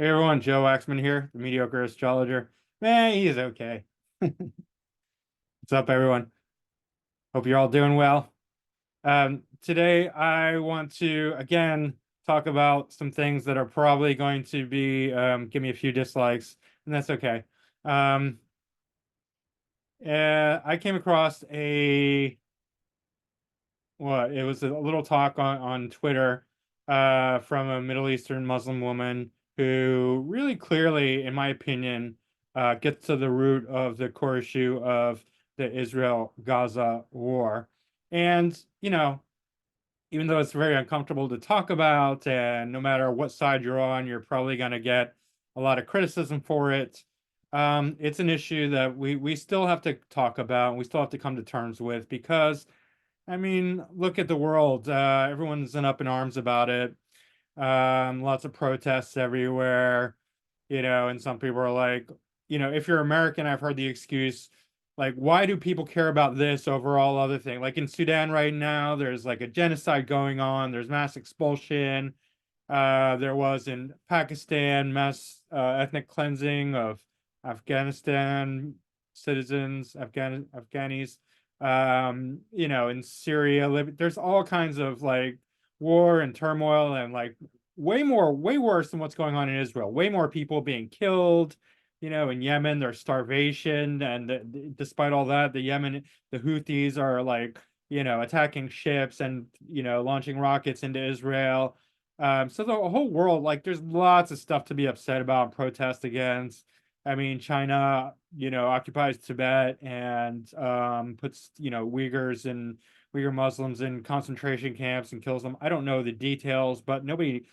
Hey everyone, Joe Waxman here, the mediocre astrologer. Man, he's okay. What's up, everyone? Hope you're all doing well. Today, I want to again talk about some things that are probably going to be give me a few dislikes, and that's okay. Um, I came across it was a little talk on Twitter from a Middle Eastern Muslim woman who really clearly, in my opinion, gets to the root of the core issue of the Israel-Gaza war. And, even though it's very uncomfortable to talk about, and no matter what side you're on, you're probably going to get a lot of criticism for it. It's an issue that we still have to talk about, and we still have to come to terms with because I mean, look at the world. Everyone's up in arms about it. Lots of protests everywhere, and some people are like, if you're American, I've heard the excuse, like, why do people care about this over all other things? Like in Sudan right now, there's like a genocide going on, there's mass expulsion. There was in Pakistan mass ethnic cleansing of Afghanistan citizens, Afghanis. In Syria, there's all kinds of like war and turmoil and like way worse than what's going on in Israel. Way more people being killed. In Yemen, there's starvation, and despite all that, the Houthis are like, attacking ships and launching rockets into Israel. So the whole world, like, there's lots of stuff to be upset about and protest against. I mean, China, occupies Tibet and puts, Uyghur Muslims in concentration camps and kills them. I don't know the details, but nobody's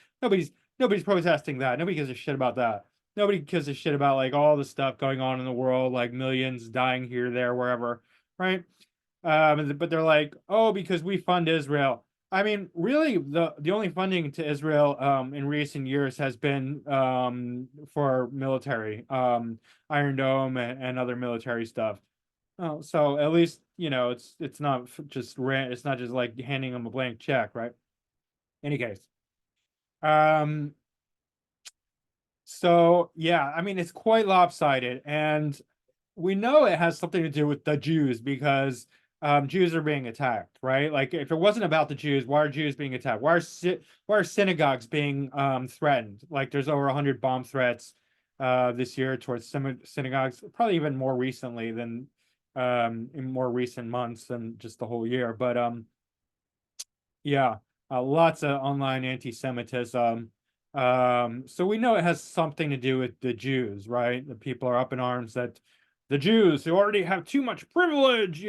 protesting that. Nobody gives a shit about that. Nobody gives a shit about like all the stuff going on in the world, like millions dying here, there, wherever, right? But they're like, oh, because we fund Israel. I mean, really, the only funding to Israel in recent years has been for military, Iron Dome and other military stuff. Oh, so at least it's not it's not just like handing them a blank check, right? Any case, um, so yeah, I mean it's quite lopsided, and we know it has something to do with the Jews because Jews are being attacked, right? Like if it wasn't about the Jews, why are Jews being attacked? Why are synagogues being threatened? Like there's over 100 bomb threats this year towards synagogues, probably even more recently than in more recent months than just the whole year. But yeah, lots of online anti-Semitism. So we know it has something to do with the Jews, right? The people are up in arms that the Jews who already have too much privilege,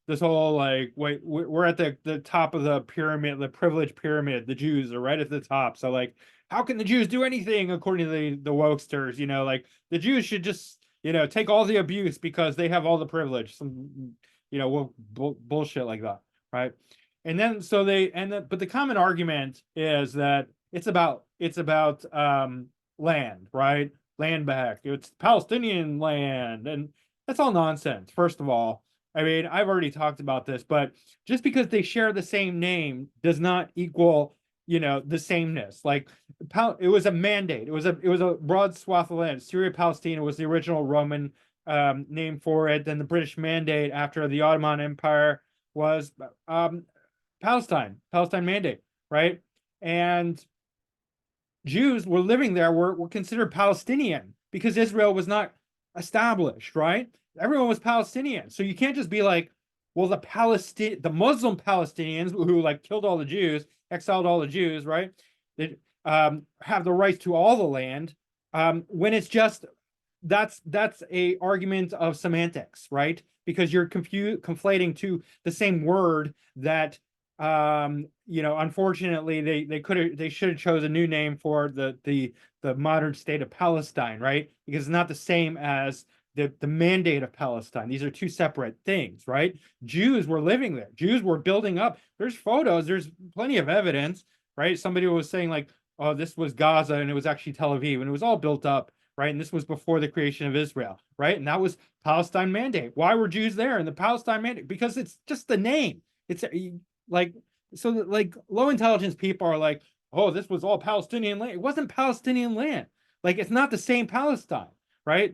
this whole like, wait, we're at the top of the pyramid, the privilege pyramid. The Jews are right at the top. So like, how can the Jews do anything according to the wokesters? Like the Jews should just, take all the abuse because they have all the privilege. Some, bullshit like that, right? And then so they and but the common argument is that it's about land, right? Land back. It's Palestinian land, and that's all nonsense. First of all, I mean, I've already talked about this, but just because they share the same name does not equal, the sameness. Like, it was a mandate. It was a broad swath of land. Syria-Palestina was the original Roman name for it. Then the British mandate after the Ottoman Empire was Palestine mandate, right? And Jews were living there were considered Palestinian because Israel was not established, right? Everyone was Palestinian. So you can't just be like, well, the Muslim Palestinians who like killed all the Jews, exiled all the Jews, right? That have the rights to all the land. When it's just that's a argument of semantics, right? Because you're conflating the same word that unfortunately they should have chose a new name for the modern state of Palestine, right? Because it's not the same as the mandate of Palestine. These are two separate things, right? Jews were living there. Jews were building up. There's photos, there's plenty of evidence, right? Somebody was saying like, oh, this was Gaza and it was actually Tel Aviv, and it was all built up, right? And this was before the creation of Israel, right? And that was Palestine mandate. Why were Jews there in the Palestine mandate? Because it's just the name. It's like so that, like low intelligence people are like, oh, this was all Palestinian land. It wasn't Palestinian land. Like it's not the same Palestine, right?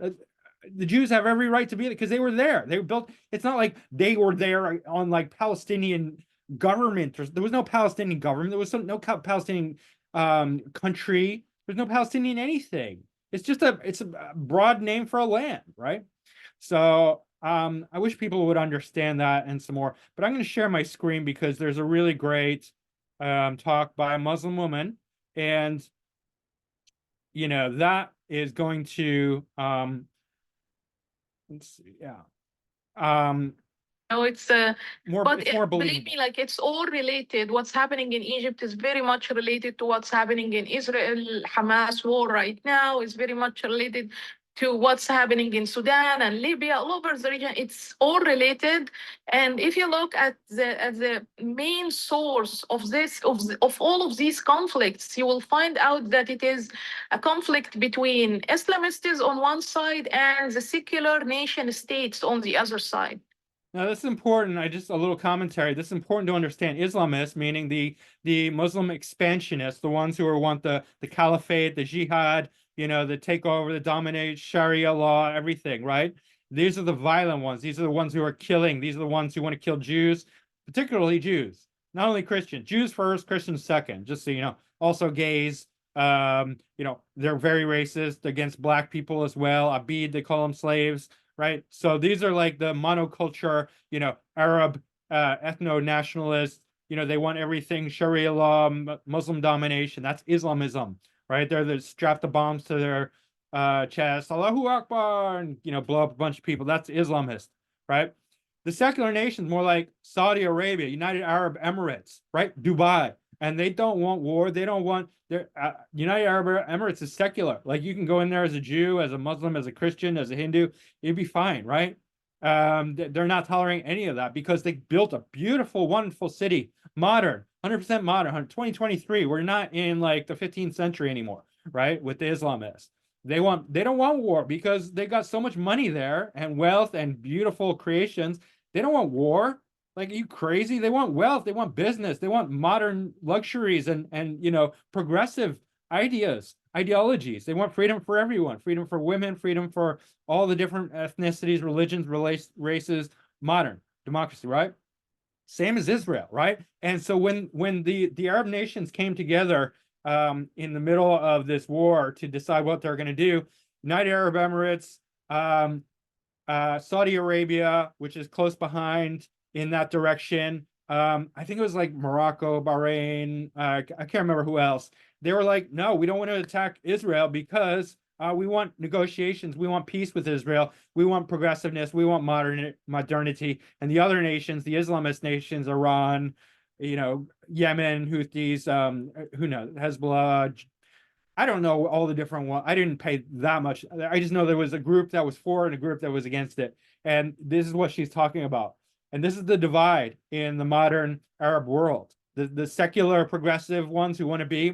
The Jews have every right to be there because they were there. They were built. It's not like they were there on like Palestinian government. There was no Palestinian government. There was no Palestinian country. There's no Palestinian anything. It's a broad name for a land, right? So I wish people would understand that and some more. But I'm going to share my screen because there's a really great talk by a Muslim woman, and that is going to let's see, yeah. No, More, but it's more believe believable. me, like it's all related. What's happening in Egypt is very much related to what's happening in Israel. Hamas war right now is very much related to what's happening in Sudan and Libya, all over the region. It's all related. And if you look at the main source of of all of these conflicts, you will find out that it is a conflict between Islamists on one side and the secular nation states on the other side. Now, this is important. A little commentary. This is important to understand. Islamists, meaning the Muslim expansionists, the ones who want the caliphate, the jihad, the takeover, the dominate, Sharia law, everything, right? These are the violent ones. These are the ones who are killing. These are the ones who want to kill Jews, particularly Jews. Not only Christians, Jews first, Christians second. Just so you know. Also gays. They're very racist against black people as well. Abid, they call them slaves, right? So these are like the monoculture, Arab ethno-nationalists. They want everything Sharia law, Muslim domination. That's Islamism, right? They strap the bombs to their chest, Allahu Akbar, and blow up a bunch of people. That's Islamist, right? The secular nations, more like Saudi Arabia, United Arab Emirates, right? Dubai, and they don't want war. They don't want their United Arab Emirates is secular. Like you can go in there as a Jew, as a Muslim, as a Christian, as a Hindu, you'd be fine, right? They're not tolerating any of that because they built a beautiful, wonderful city, modern, 100% modern. 2023. We're not in like the 15th century anymore, right? With the Islamists. They don't want war because they got so much money there and wealth and beautiful creations. They don't want war. Like, are you crazy? They want wealth, they want business, they want modern luxuries and progressive ideologies. They want freedom for everyone, freedom for women, freedom for all the different ethnicities, religions, races, modern democracy, right? Same as Israel, right? And so when the Arab nations came together in the middle of this war to decide what they're going to do, United Arab Emirates, Saudi Arabia, which is close behind in that direction. I think it was like Morocco, Bahrain. I can't remember who else. They were like, no, we don't want to attack Israel because we want negotiations. We want peace with Israel. We want progressiveness. We want modernity. And the other nations, the Islamist nations, Iran, Yemen, Houthis, who knows, Hezbollah. I don't know all the different ones. I didn't pay that much. I just know there was a group that was for and a group that was against it. And this is what she's talking about. And this is the divide in the modern Arab world. The secular progressive ones who want to be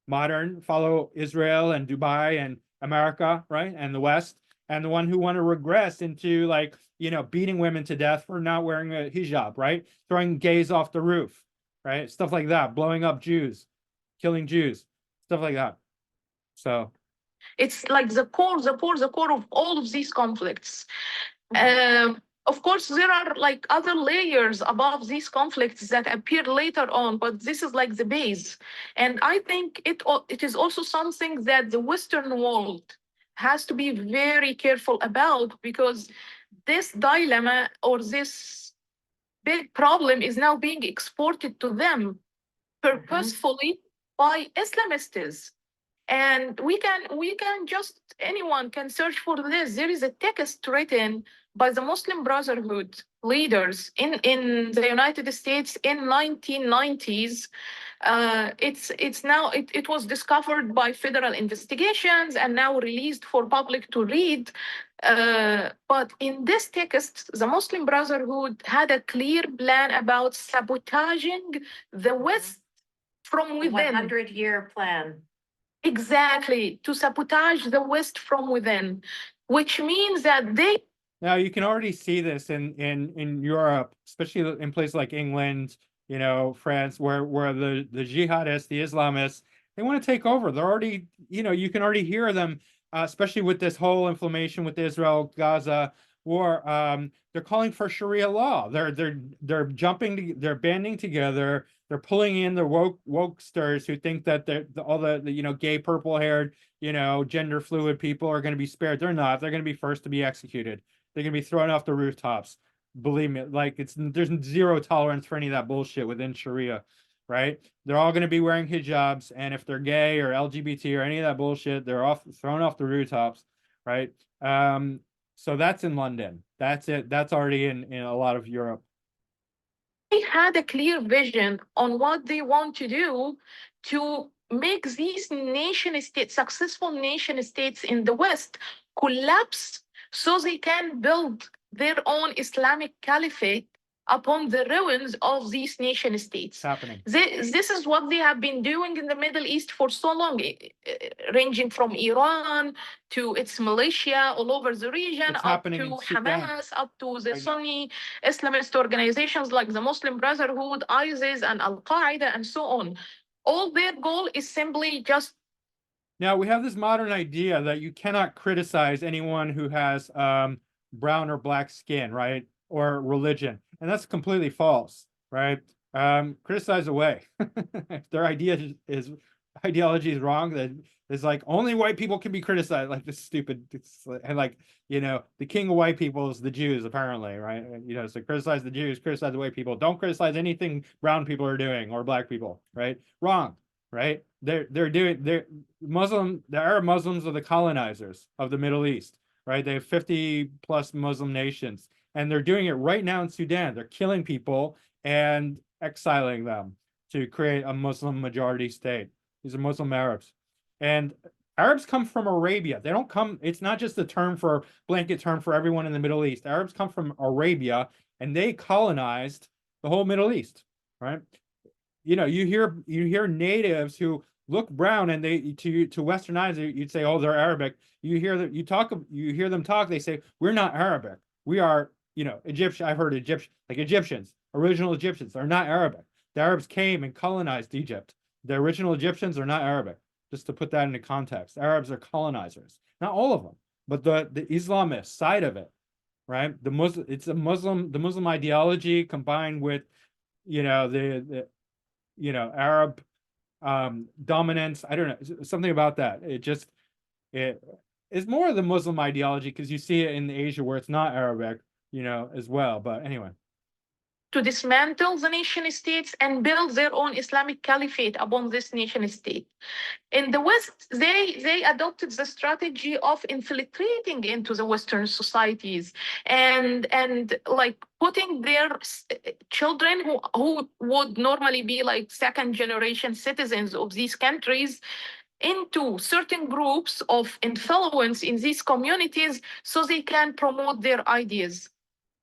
modern, follow Israel and Dubai and America, right? And the West. And the one who want to regress into like, beating women to death for not wearing a hijab, right? Throwing gays off the roof, right? Stuff like that. Blowing up Jews, killing Jews, stuff like that. So it's like the core of all of these conflicts. Of course, there are like other layers above these conflicts that appear later on, but this is like the base. And I think it is also something that the Western world has to be very careful about, because this dilemma or this big problem is now being exported to them purposefully by Islamists. And we can just, anyone can search for this. There is a text written by the Muslim Brotherhood leaders in the United States in 1990s. It was discovered by federal investigations and now released for public to read. But in this text, the Muslim Brotherhood had a clear plan about sabotaging the West from within. 100-year plan. Exactly, to sabotage the West from within, which means that they. Now you can already see this in Europe, especially in places like England, France, where the jihadists, the Islamists, They want to take over. They're already, you can already hear them, especially with this whole inflammation with the Israel-Gaza war. They're calling for Sharia law. They're they're banding together. They're pulling in the wokesters who think that all the gay, purple-haired, gender fluid people are going to be spared. They're not. They're going to be first to be executed. They're going to be thrown off the rooftops. Believe me, like there's zero tolerance for any of that bullshit within Sharia, right? They're all going to be wearing hijabs, and if they're gay or LGBT or any of that bullshit, they're thrown off the rooftops, right? So that's in London. That's it. That's already in a lot of Europe. They had a clear vision on what they want to do to make these nation states, successful nation states in the West, collapse so they can build their own Islamic caliphate upon the ruins of these nation states. It's happening. This is what they have been doing in the Middle East for so long, ranging from Iran to its militia all over the region, It's up happening to in Sudan. Hamas, up to the Sunni Islamist organizations like the Muslim Brotherhood, ISIS, and Al Qaeda, and so on. All their goal is simply just. Now we have this modern idea that you cannot criticize anyone who has brown or black skin, right? Or religion. And that's completely false, right? Criticize away. If their ideology is wrong, then it's like only white people can be criticized. Like this stupid, and like, the king of white people is the Jews, apparently, right? So criticize the Jews, criticize the white people. Don't criticize anything brown people are doing or black people, right? Wrong, right? The Arab Muslims are the colonizers of the Middle East, right? They have 50 plus Muslim nations, and they're doing it right now in Sudan. They're killing people and exiling them to create a Muslim majority state. These are Muslim Arabs. And Arabs come from Arabia. They don't come, it's not just a blanket term for everyone in the Middle East. Arabs come from Arabia, and they colonized the whole Middle East, right? You hear natives who look brown, and they to Western eyes you'd say, oh, they're Arabic. You hear them talk, they say, we're not Arabic. We are, Egyptian. I've heard Egyptians, original Egyptians are not Arabic. The Arabs came and colonized Egypt. The original Egyptians are not Arabic. Just to put that into context, Arabs are colonizers. Not all of them, but the Islamist side of it, right? The Muslim ideology combined with, the Arab dominance. I don't know, something about that. It is more of the Muslim ideology, because you see it in Asia where it's not Arabic, as well. But anyway, To dismantle the nation states and build their own Islamic caliphate upon this nation state. In the West, they adopted the strategy of infiltrating into the Western societies and like putting their children who would normally be like second generation citizens of these countries into certain groups of influence in these communities so they can promote their ideas.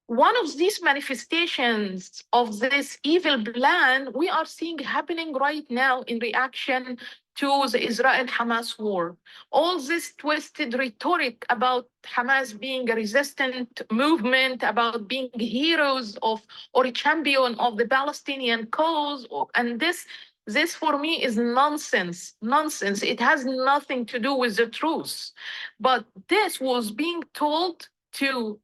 One of these manifestations of this evil plan we are seeing happening right now in reaction to the Israel Hamas war. All this twisted rhetoric about Hamas being a resistant movement, about being heroes of or a champion of the Palestinian cause, and this for me is nonsense. Nonsense. It has nothing to do with the truth. But this was being told to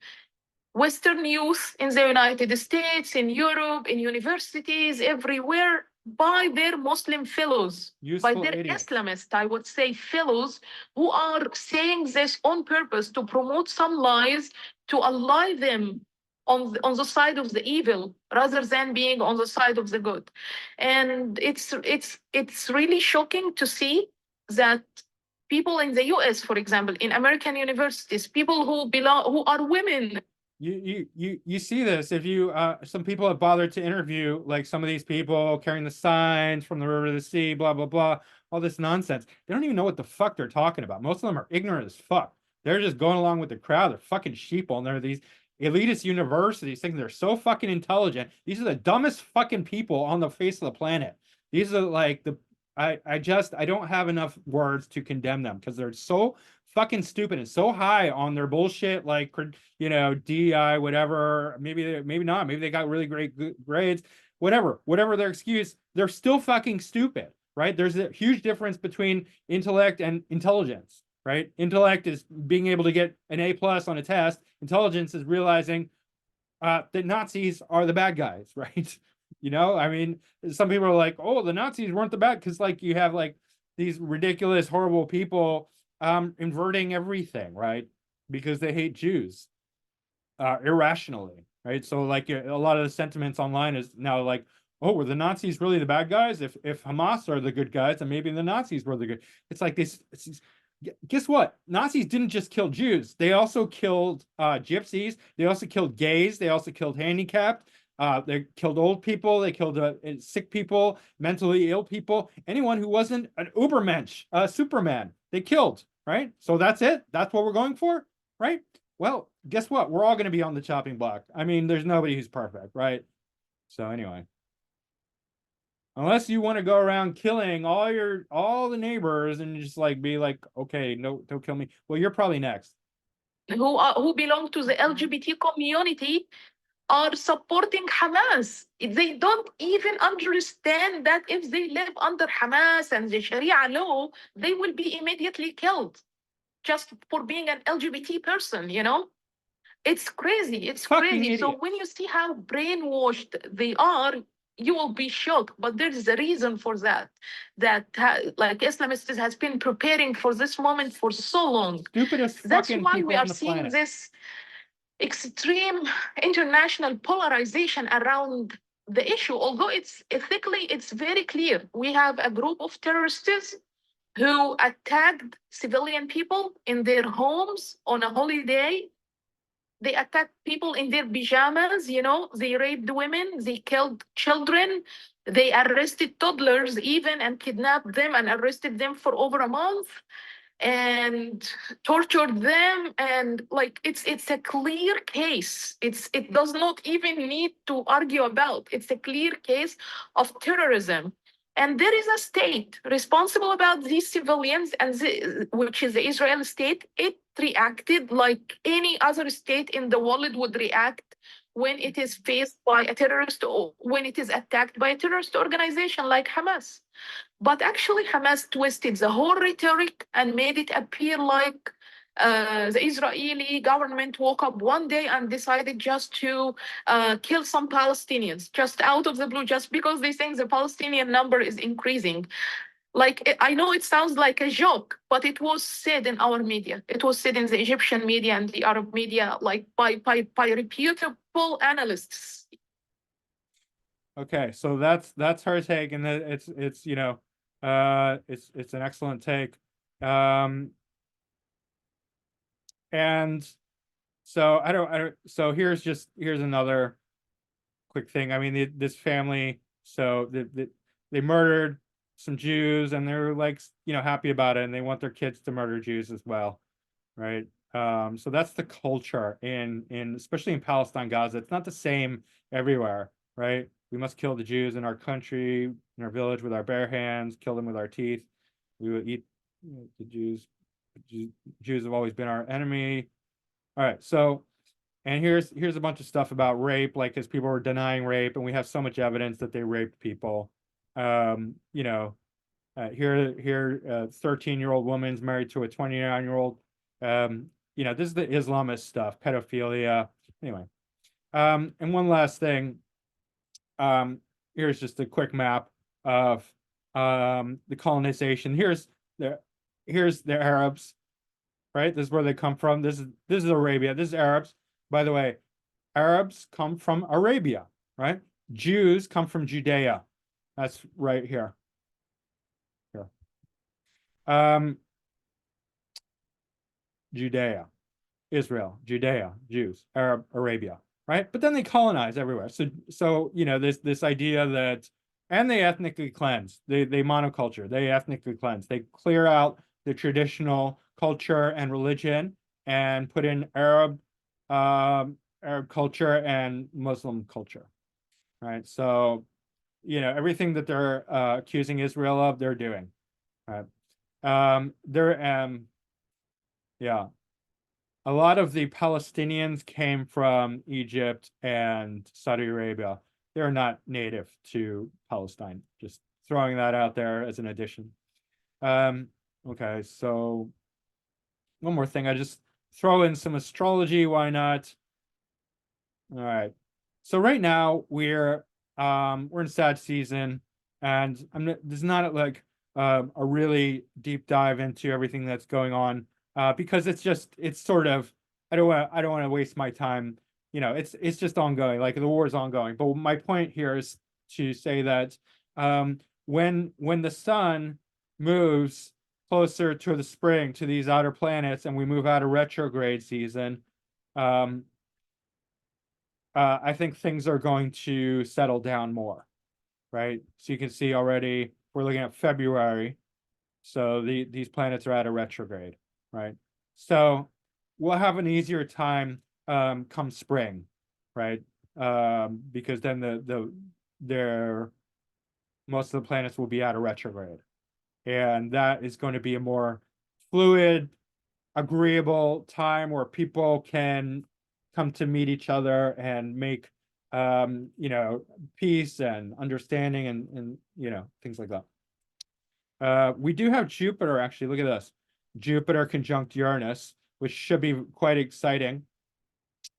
Western youth in the United States, in Europe, in universities, everywhere, by their Muslim fellows, by useful their idiots. Islamist, I would say, fellows who are saying this on purpose to promote some lies, to ally them on the side of the evil rather than being on the side of the good. And it's really shocking to see that people in the US, for example, in American universities, people who are women. You see this if you some people have bothered to interview like some of these people carrying the signs from the river to the sea, blah blah blah, all this nonsense. They don't even know what the fuck they're talking about. Most of them are ignorant as fuck. They're just going along with the crowd. They're fucking sheeple, and they're these elitist universities thinking they're so fucking intelligent. These are the dumbest fucking people on the face of the planet. These are like I don't have enough words to condemn them, because they're so fucking stupid and so high on their bullshit, like, DI, whatever. Maybe not. Maybe they got really great grades. Whatever their excuse, they're still fucking stupid. right? There's a huge difference between intellect and intelligence, right? Intellect is being able to get an A+ on a test. Intelligence is realizing that Nazis are the bad guys, right? I mean, some people are like, oh, the Nazis weren't the bad, because like you have like these ridiculous, horrible people inverting everything, right? Because they hate Jews irrationally, right? So like a lot of the sentiments online is now like, oh, were the Nazis really the bad guys? If Hamas are the good guys, then maybe the Nazis were the good. It's like this. Guess what? Nazis didn't just kill Jews. They also killed gypsies. They also killed gays. They also killed handicapped. They killed old people. They killed sick people, mentally ill people, anyone who wasn't an Ubermensch, Superman. They killed, right? So that's it. That's what we're going for, right? Well, guess what? We're all going to be on the chopping block. I mean, there's nobody who's perfect, right? So anyway, unless you want to go around killing all the neighbors and just like be like, okay, no, don't kill me. Well, you're probably next. Who belong to the LGBT community are supporting Hamas. They don't even understand that if they live under Hamas and the Sharia law, they will be immediately killed just for being an LGBT person. It's crazy. It's Fucking crazy. So idiot. when you see how brainwashed they are, you will be shocked. But there is a reason for that. Like Islamists has been preparing for this moment for so long. Stupidest That's fucking why we people on are the seeing planet. this extreme international polarization around the issue. Although it's ethically, it's very clear. We have a group of terrorists who attacked civilian people in their homes on a holiday. They attacked people in their pajamas. They raped women, they killed children, they arrested toddlers even and kidnapped them and arrested them for over a month and tortured them. And like it's a clear case. It does not even need to argue about. It's a clear case of terrorism. And there is a state responsible about these civilians, and which is the Israel state. It reacted like any other state in the world would react when it is faced by a terrorist or when it is attacked by a terrorist organization like Hamas. But actually, Hamas twisted the whole rhetoric and made it appear like the Israeli government woke up one day and decided just to kill some Palestinians, just out of the blue, just because they think the Palestinian number is increasing. Like, I know it sounds like a joke, but it was said in our media. It was said in the Egyptian media and the Arab media, like by reputable analysts. Okay, so that's her take, and it's it's an excellent take. And so I don't so here's another quick thing. I mean, this family, so they murdered some Jews, and they're like, happy about it, and they want their kids to murder Jews as well, right? So that's the culture in especially in Palestine, Gaza. It's not the same everywhere, right? We must kill the Jews in our country, in our village with our bare hands, kill them with our teeth. We will eat the Jews. Jews have always been our enemy. All right, so and here's a bunch of stuff about rape, like because people were denying rape, and we have so much evidence that they raped people. Um, you know, here, 13-year-old woman's married to a 29-year-old. This is the Islamist stuff, pedophilia. Anyway, and one last thing. Here's just a quick map of the colonization. Here's the Arabs, right? This is where they come from. This is Arabia. This is Arabs. By the way, Arabs come from Arabia, right? Jews come from Judea. That's right here. Here. Judea, Israel, Judea, Jews, Arab, Arabia, right? But then they colonize everywhere. So this idea that, and they ethnically cleanse, they monoculture, they ethnically cleanse, they clear out the traditional culture and religion and put in Arab culture and Muslim culture, right? So everything that they're accusing Israel of, they're doing, right? Yeah. A lot of the Palestinians came from Egypt and Saudi Arabia. They're not native to Palestine, just throwing that out there as an addition. Okay, so one more thing. I just throw in some astrology. Why not? All right. So right now we're in sad season, and this is not like a really deep dive into everything that's going on, because it's sort of I don't want to waste my time. It's just ongoing. Like the war is ongoing. But my point here is to say that when the sun moves closer to the spring, to these outer planets, and we move out of retrograde season, um, I think things are going to settle down more, right? So you can see already we're looking at February. So these planets are out of retrograde, right? So we'll have an easier time come spring, right? Because then their most of the planets will be out of retrograde. And that is going to be a more fluid, agreeable time where people can come to meet each other and make peace and understanding and things like that. We do have Jupiter, actually. Look at this. Jupiter conjunct Uranus, which should be quite exciting.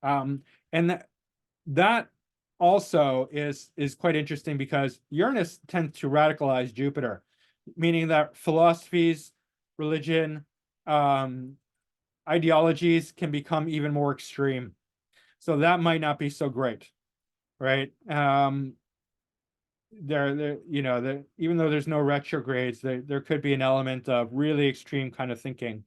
And that also is quite interesting because Uranus tends to radicalize Jupiter, meaning that philosophies, religion, ideologies can become even more extreme. So that might not be so great, right? Even though there's no retrogrades, there could be an element of really extreme kind of thinking.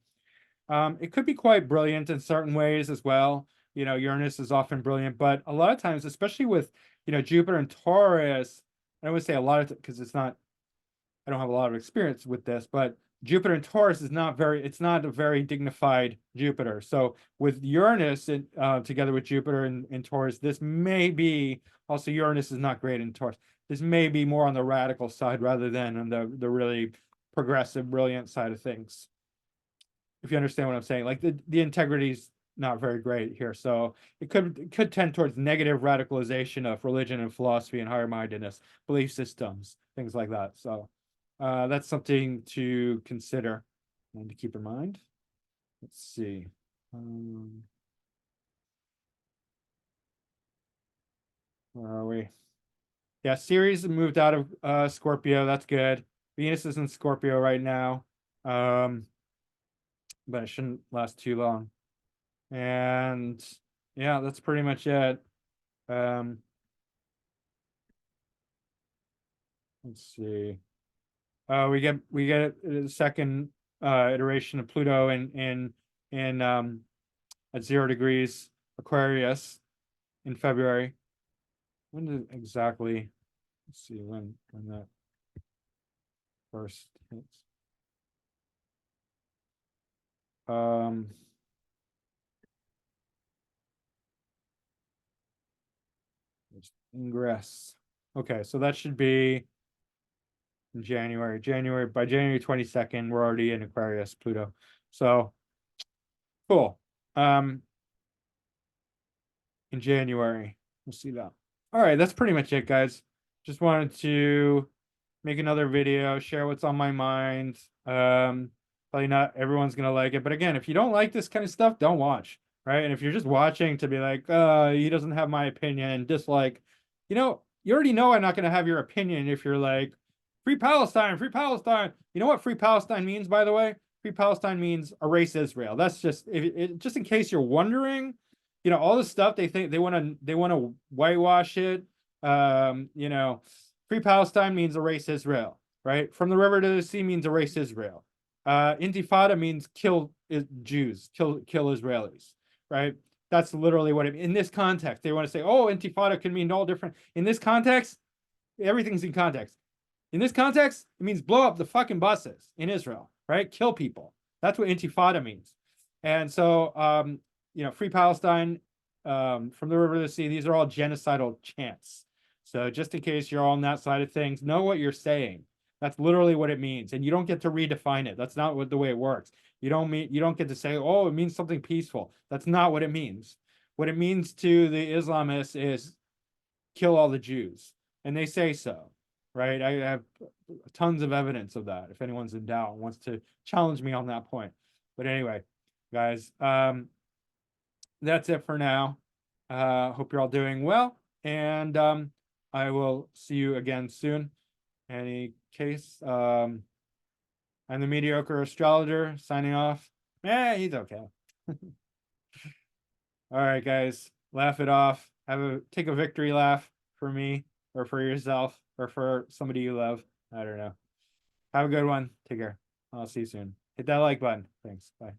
It could be quite brilliant in certain ways as well. Uranus is often brilliant, but a lot of times, especially with Jupiter and Taurus, I would say a lot of because I don't have a lot of experience with this, but Jupiter and Taurus it's not a very dignified Jupiter. So with Uranus together with Jupiter and Taurus, this may be also Uranus is not great in Taurus. This may be more on the radical side rather than on the really progressive, brilliant side of things. If you understand what I'm saying, like the integrity is not very great here. So it could tend towards negative radicalization of religion and philosophy and higher mindedness, belief systems, things like that. So that's something to consider and to keep in mind. Let's see. Where are we? Yeah, Ceres moved out of Scorpio. That's good. Venus is in Scorpio right now, but it shouldn't last too long. And yeah, that's pretty much it. Let's see. We get a second iteration of Pluto in at 0 degrees Aquarius in February. When did exactly? Let's see when that first hits. Ingress. Okay, so that should be in January. By January 22nd, we're already in Aquarius, Pluto. So cool. In January, we'll see that. All right, that's pretty much it, guys. Just wanted to make another video, share what's on my mind. Probably not everyone's gonna like it, but again, if you don't like this kind of stuff, don't watch, right? And if you're just watching to be like, he doesn't have my opinion, dislike, you already know I'm not gonna have your opinion if you're like, free Palestine, free Palestine. You know what free Palestine means, by the way? Free Palestine means erase Israel. That's just just in case you're wondering, all the stuff they think they want to whitewash it. Free Palestine means erase Israel, right? From the river to the sea means erase Israel. Intifada means kill Jews, kill Israelis, right? That's literally what in this context. They want to say, oh, Intifada can mean all different. In this context, everything's in context. In this context, it means blow up the fucking buses in Israel, right? Kill people. That's what Intifada means. And so, free Palestine, from the river to the sea, these are all genocidal chants. So just in case you're on that side of things, know what you're saying. That's literally what it means. And you don't get to redefine it. That's not the way it works. You don't get to say, oh, it means something peaceful. That's not what it means. What it means to the Islamists is kill all the Jews. And they say so. right? I have tons of evidence of that if anyone's in doubt and wants to challenge me on that point. But anyway, guys, that's it for now. Hope you're all doing well, and I will see you again soon. Any case, I'm the mediocre astrologer signing off. He's okay. All right, guys, laugh it off. Take a victory laugh for me, or for yourself, or for somebody you love. I don't know. Have a good one. Take care. I'll see you soon. Hit that like button. Thanks. Bye.